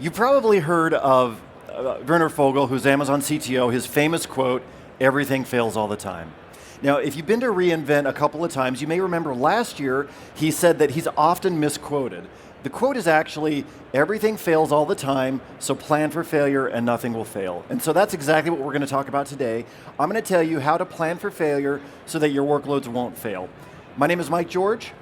You've probably heard of Werner Fogel, who's Amazon CTO, his famous quote, "Everything fails all the time." Now, if you've been to reInvent a couple of times, you may remember last year he said that he's often misquoted. The quote is actually, "Everything fails all the time, so plan for failure and nothing will fail." And so that's exactly what we're going to talk about today. I'm going to tell you how to plan for failure so that your workloads won't fail. My name is Mike George.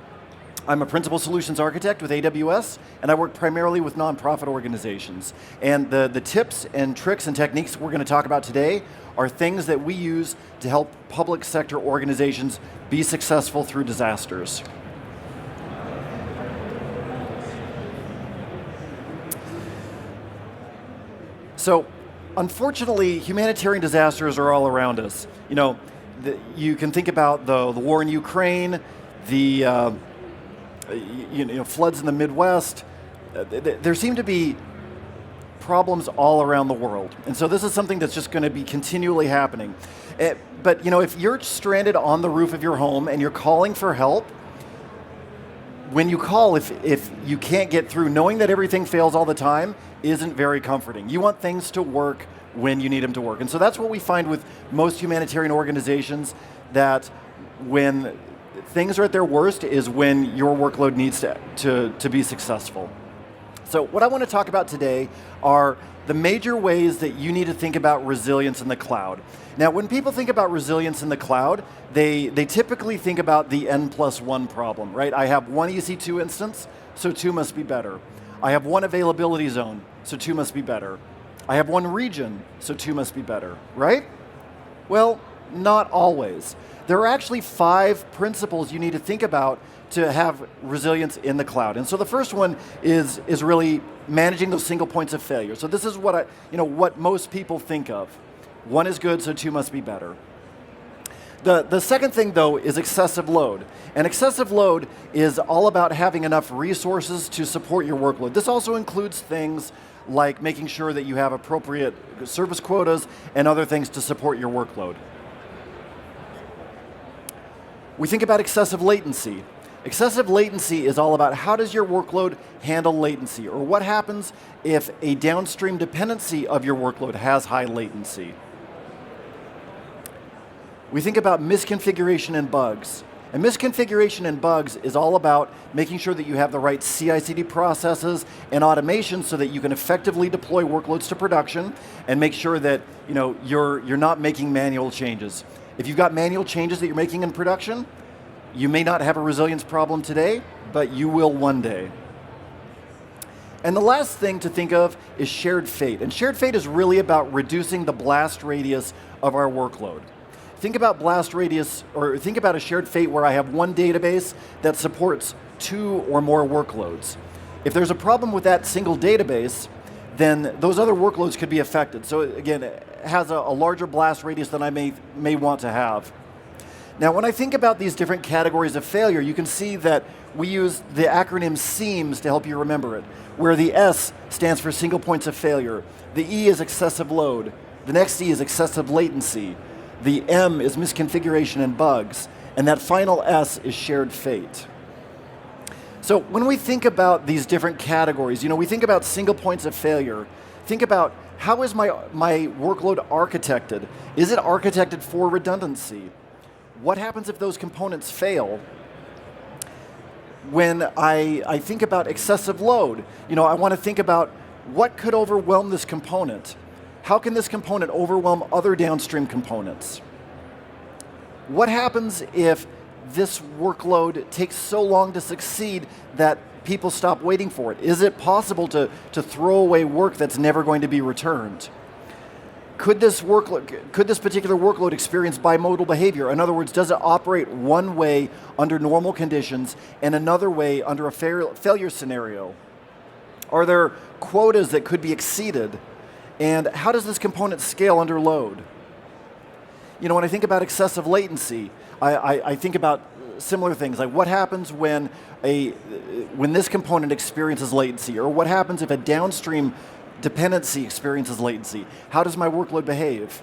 I'm a principal solutions architect with AWS, and I work primarily with nonprofit organizations. And the tips and tricks and techniques we're going to talk about today are things that we use to help public sector organizations be successful through disasters. So, unfortunately, humanitarian disasters are all around us. You can think about the war in Ukraine, the floods in the Midwest. There seem to be problems all around the world. And so this is something that's just going to be continually happening. But if you're stranded on the roof of your home and you're calling for help, when you call, if you can't get through, knowing that everything fails all the time isn't very comforting. You want things to work when you need them to work. And so that's what we find with most humanitarian organizations, that when things are at their worst is when your workload needs to be successful. So what I want to talk about today are the major ways that you need to think about resilience in the cloud. Now, when people think about resilience in the cloud, they typically think about the N+1 problem, right? I have one EC2 instance, so two must be better. I have one availability zone, so two must be better. I have one region, so two must be better, right? Well, not always. There are actually 5 principles you need to think about to have resilience in the cloud. And so the first one is really managing those single points of failure. So this is what what most people think of. One is good, so two must be better. The second thing, though, is excessive load. And excessive load is all about having enough resources to support your workload. This also includes things like making sure that you have appropriate service quotas and other things to support your workload. We think about excessive latency. Excessive latency is all about how does your workload handle latency, or what happens if a downstream dependency of your workload has high latency. We think about misconfiguration and bugs. And misconfiguration and bugs is all about making sure that you have the right CI/CD processes and automation so that you can effectively deploy workloads to production and make sure that you're not making manual changes. If you've got manual changes that you're making in production, you may not have a resilience problem today, but you will one day. And the last thing to think of is shared fate. And shared fate is really about reducing the blast radius of our workload. Think about blast radius, or think about a shared fate where I have one database that supports 2 or more workloads. If there's a problem with that single database, then those other workloads could be affected. So again, it has a larger blast radius than I may want to have. Now, when I think about these different categories of failure, you can see that we use the acronym SEAMS to help you remember it, where the S stands for single points of failure, the E is excessive load, the next E is excessive latency, the M is misconfiguration and bugs, and that final S is shared fate. So when we think about these different categories, we think about single points of failure. Think about, how is my workload architected? Is it architected for redundancy? What happens if those components fail? When I think about excessive load, I want to think about what could overwhelm this component. How can this component overwhelm other downstream components? What happens if this workload takes so long to succeed that people stop waiting for it? Is it possible to throw away work that's never going to be returned? Could this particular workload experience bimodal behavior? In other words, does it operate one way under normal conditions and another way under a failure scenario? Are there quotas that could be exceeded? And how does this component scale under load? When I think about excessive latency, I think about similar things, like what happens when this component experiences latency, or what happens if a downstream dependency experiences latency? How does my workload behave?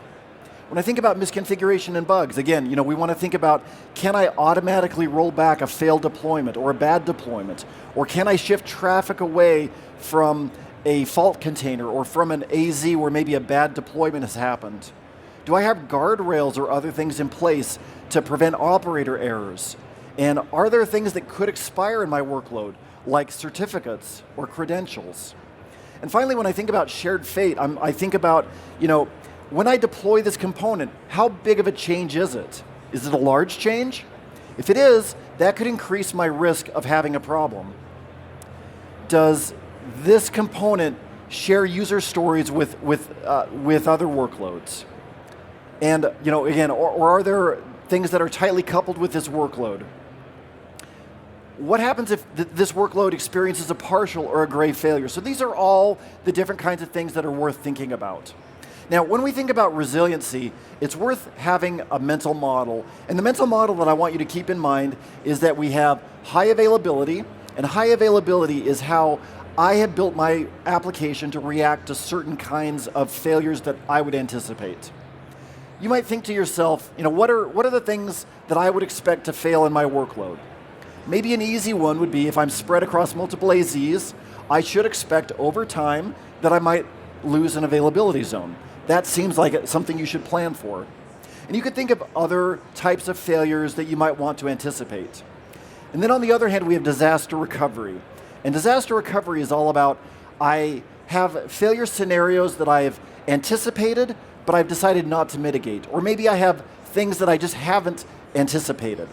When I think about misconfiguration and bugs, again, we want to think about, can I automatically roll back a failed deployment or a bad deployment? Or can I shift traffic away from a fault container or from an AZ where maybe a bad deployment has happened? Do I have guardrails or other things in place to prevent operator errors? And are there things that could expire in my workload, like certificates or credentials? And finally, when I think about shared fate, I think about, when I deploy this component, how big of a change is it? Is it a large change? If it is, that could increase my risk of having a problem. Does this component share user stories with other workloads? And again, or are there things that are tightly coupled with this workload? What happens if this workload experiences a partial or a grave failure? So these are all the different kinds of things that are worth thinking about. Now, when we think about resiliency, it's worth having a mental model. And the mental model that I want you to keep in mind is that we have high availability, and high availability is how I have built my application to react to certain kinds of failures that I would anticipate. You might think to yourself, what are the things that I would expect to fail in my workload? Maybe an easy one would be if I'm spread across multiple AZs, I should expect over time that I might lose an availability zone. That seems like something you should plan for. And you could think of other types of failures that you might want to anticipate. And then on the other hand, we have disaster recovery. And disaster recovery is all about, I have failure scenarios that I've anticipated, but I've decided not to mitigate. Or maybe I have things that I just haven't anticipated.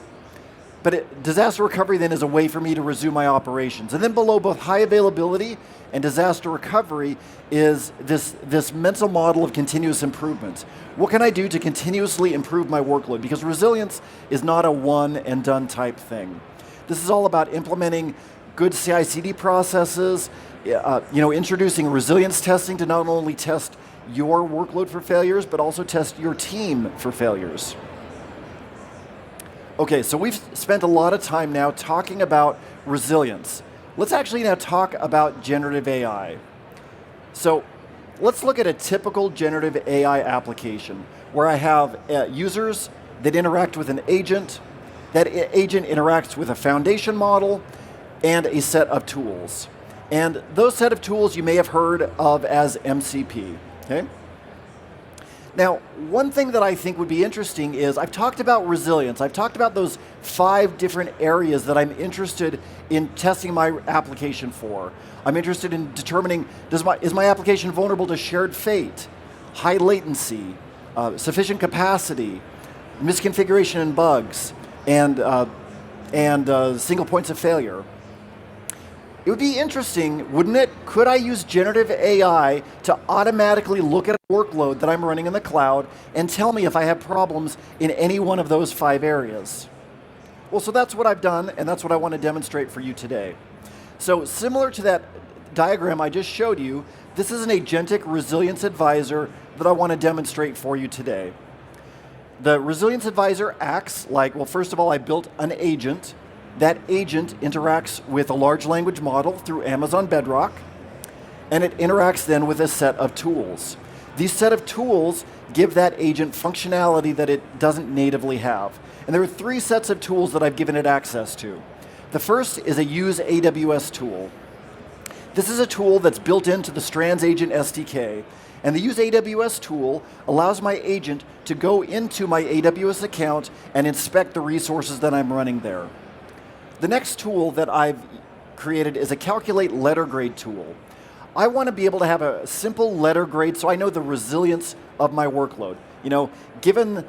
But disaster recovery then is a way for me to resume my operations. And then below both high availability and disaster recovery is this mental model of continuous improvement. What can I do to continuously improve my workload? Because resilience is not a one and done type thing. This is all about implementing good CI/CD processes, introducing resilience testing to not only test your workload for failures, but also test your team for failures. Okay, so we've spent a lot of time now talking about resilience. Let's actually now talk about generative AI. So let's look at a typical generative AI application where I have users that interact with an agent. That agent interacts with a foundation model and a set of tools. And those set of tools you may have heard of as MCP, okay? Now, one thing that I think would be interesting is I've talked about resilience. I've talked about those 5 different areas that I'm interested in testing my application for. I'm interested in determining, is my application vulnerable to shared fate, high latency, sufficient capacity, misconfiguration and bugs, and single points of failure. It would be interesting, wouldn't it? Could I use generative AI to automatically look at a workload that I'm running in the cloud and tell me if I have problems in any one of those 5 areas? Well, so that's what I've done, and that's what I want to demonstrate for you today. So similar to that diagram I just showed you, this is an agentic resilience advisor that I want to demonstrate for you today. The resilience advisor acts like, well, first of all, I built an agent. That agent interacts with a large language model through Amazon Bedrock, and it interacts then with a set of tools. These set of tools give that agent functionality that it doesn't natively have. And there are 3 sets of tools that I've given it access to. The first is a use AWS tool. This is a tool that's built into the Strands Agent SDK, and the use AWS tool allows my agent to go into my AWS account and inspect the resources that I'm running there. The next tool that I've created is a calculate letter grade tool. I want to be able to have a simple letter grade so I know the resilience of my workload. Given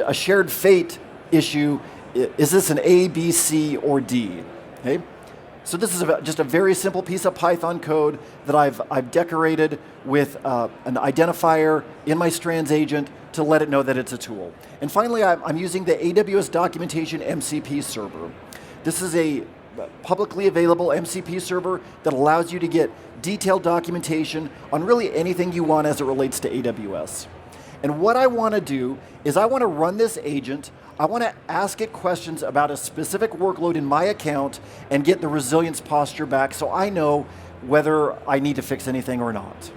a shared fate issue, is this an A, B, C, or D? Okay? So this is just a very simple piece of Python code that I've decorated with an identifier in my Strands agent to let it know that it's a tool. And finally, I'm using the AWS documentation MCP server. This is a publicly available MCP server that allows you to get detailed documentation on really anything you want as it relates to AWS. And what I want to do is I want to run this agent. I want to ask it questions about a specific workload in my account and get the resilience posture back so I know whether I need to fix anything or not.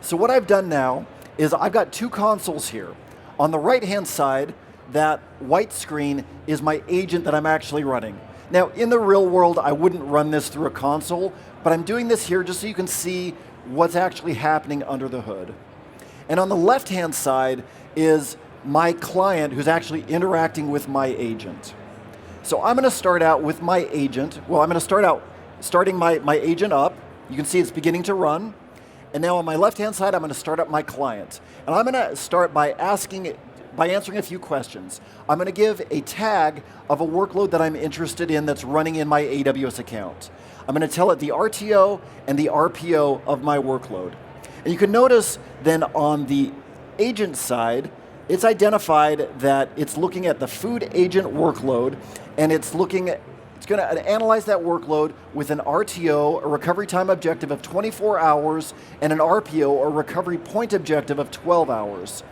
So what I've done now is I've got 2 consoles here. On the right-hand side, that white screen is my agent that I'm actually running. Now, in the real world, I wouldn't run this through a console, but I'm doing this here just so you can see what's actually happening under the hood. And on the left-hand side is my client who's actually interacting with my agent. So I'm going to start out with my agent. Well, I'm going to starting my agent up. You can see it's beginning to run. And now on my left-hand side, I'm going to start up my client. And I'm going to start by answering a few questions. I'm going to give a tag of a workload that I'm interested in that's running in my AWS account. I'm going to tell it the RTO and the RPO of my workload. And you can notice then on the agent side, it's identified that it's looking at the food agent workload, and it's going to analyze that workload with an RTO, a recovery time objective of 24 hours, and an RPO, or recovery point objective of 12 hours.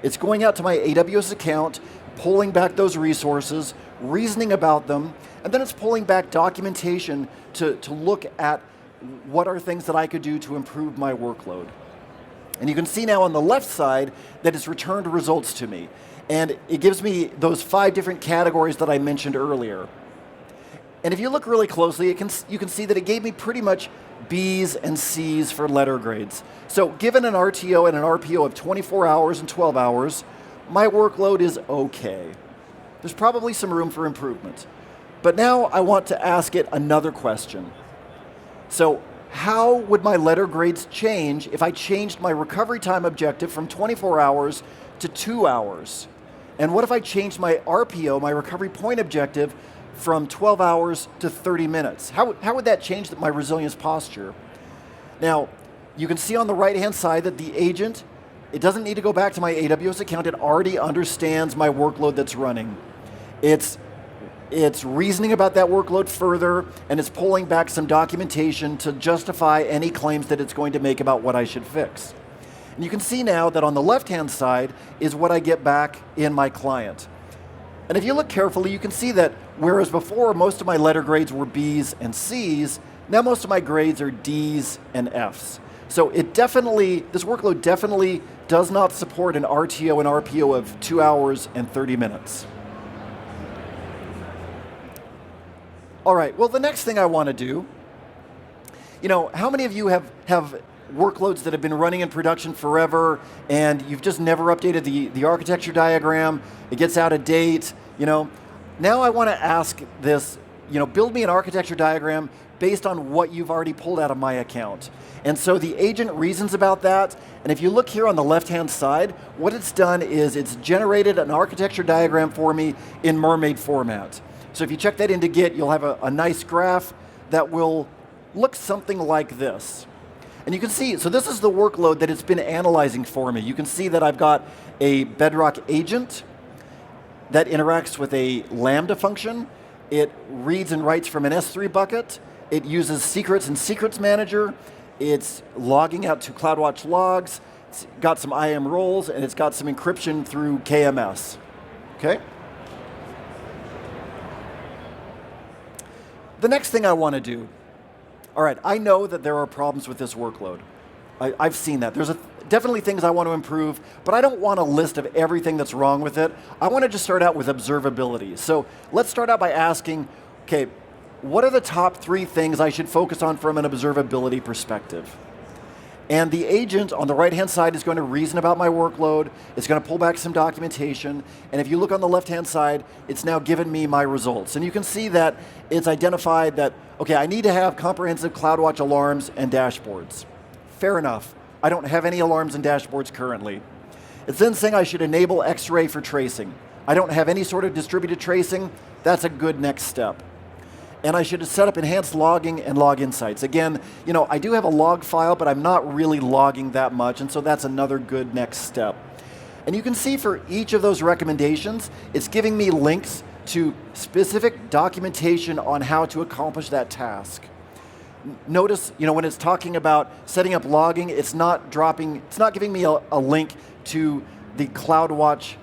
It's going out to my AWS account, pulling back those resources, reasoning about them, and then it's pulling back documentation to look at what are things that I could do to improve my workload. And you can see now on the left side that it's returned results to me. And it gives me those 5 different categories that I mentioned earlier. And if you look really closely, you can see that it gave me pretty much B's and C's for letter grades. So given an RTO and an RPO of 24 hours and 12 hours, my workload is okay. There's probably some room for improvement. But now I want to ask it another question. So how would my letter grades change if I changed my recovery time objective from 24 hours to 2 hours? And what if I changed my RPO, my recovery point objective, from 12 hours to 30 minutes? How would that change my resilience posture? Now, you can see on the right-hand side that the agent, it doesn't need to go back to my AWS account. It already understands my workload that's running. It's reasoning about that workload further, and it's pulling back some documentation to justify any claims that it's going to make about what I should fix. And you can see now that on the left-hand side is what I get back in my client. And if you look carefully, you can see that whereas before most of my letter grades were B's and C's, now most of my grades are D's and F's. So this workload definitely does not support an RTO and RPO of 2 hours and 30 minutes. All right, well, the next thing I want to do, how many of you have workloads that have been running in production forever and you've just never updated the architecture diagram, it gets out of date, Now I want to ask this, build me an architecture diagram based on what you've already pulled out of my account. And so the agent reasons about that, and if you look here on the left-hand side, what it's done is it's generated an architecture diagram for me in Mermaid format. So if you check that into Git, you'll have a nice graph that will look something like this. And you can see, so this is the workload that it's been analyzing for me. You can see that I've got a Bedrock agent that interacts with a Lambda function. It reads and writes from an S3 bucket. It uses secrets and secrets manager. It's logging out to CloudWatch logs. It's got some IAM roles, and it's got some encryption through KMS. Okay? The next thing I want to do, all right, I know that there are problems with this workload. I've seen that. There's definitely things I want to improve, but I don't want a list of everything that's wrong with it. I want to just start out with observability. So let's start out by asking, okay, what are the top 3 things I should focus on from an observability perspective? And the agent on the right-hand side is going to reason about my workload. It's going to pull back some documentation. And if you look on the left-hand side, it's now given me my results. And you can see that it's identified that, okay, I need to have comprehensive CloudWatch alarms and dashboards. Fair enough. I don't have any alarms and dashboards currently. It's then saying I should enable X-ray for tracing. I don't have any sort of distributed tracing. That's a good next step. And I should set up enhanced logging and log insights. Again, I do have a log file, but I'm not really logging that much, and so that's another good next step. And you can see for each of those recommendations, it's giving me links to specific documentation on how to accomplish that task. Notice, when it's talking about setting up logging, it's not giving me a link to the CloudWatch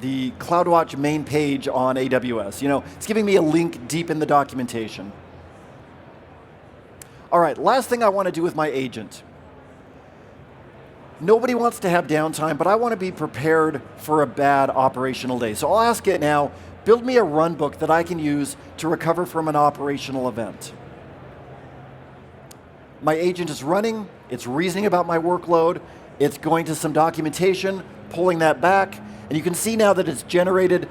the CloudWatch main page on AWS. It's giving me a link deep in the documentation. All right, last thing I want to do with my agent. Nobody wants to have downtime, but I want to be prepared for a bad operational day. So I'll ask it now, build me a run book that I can use to recover from an operational event. My agent is running, it's reasoning about my workload, it's going to some documentation, pulling that back, and you can see now that it's generated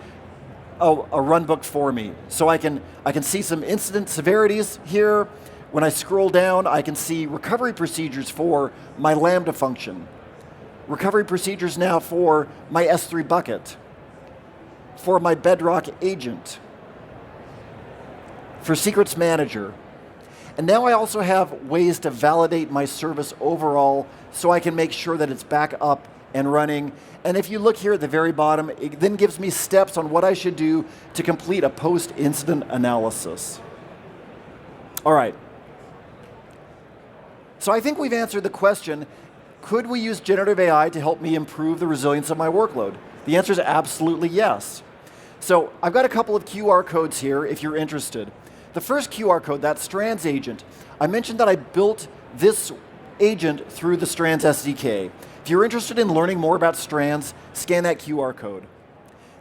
a run book for me. So I can see some incident severities here. When I scroll down, I can see recovery procedures for my Lambda function. Recovery procedures now for my S3 bucket, for my Bedrock agent, for Secrets Manager. And now I also have ways to validate my service overall so I can make sure that it's back up and running. And if you look here at the very bottom, it then gives me steps on what I should do to complete a post-incident analysis. All right. So I think we've answered the question, could we use generative AI to help me improve the resilience of my workload? The answer is absolutely yes. So I've got a couple of QR codes here if you're interested. The first QR code, that Strands agent, I mentioned that I built this agent through the Strands SDK. If you're interested in learning more about Strands, scan that QR code.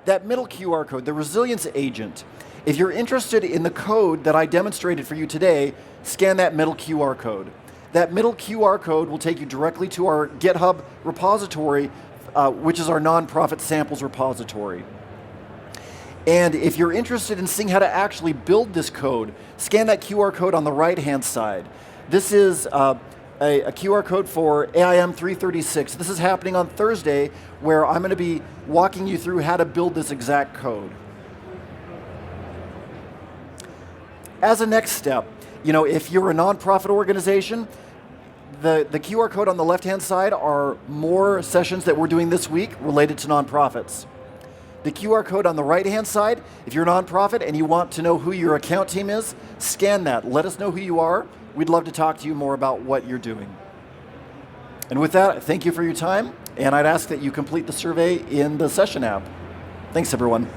That middle QR code, the Resilience agent, if you're interested in the code that I demonstrated for you today, scan that middle QR code. That middle QR code will take you directly to our GitHub repository, which is our nonprofit samples repository. And if you're interested in seeing how to actually build this code, scan that QR code on the right-hand side. This is a QR code for AIM 336. This is happening on Thursday, where I'm going to be walking you through how to build this exact code. As a next step, if you're a nonprofit organization, the QR code on the left-hand side are more sessions that we're doing this week related to nonprofits. The QR code on the right-hand side, if you're a nonprofit and you want to know who your account team is, scan that. Let us know who you are. We'd love to talk to you more about what you're doing. And with that, thank you for your time, and I'd ask that you complete the survey in the session app. Thanks, everyone.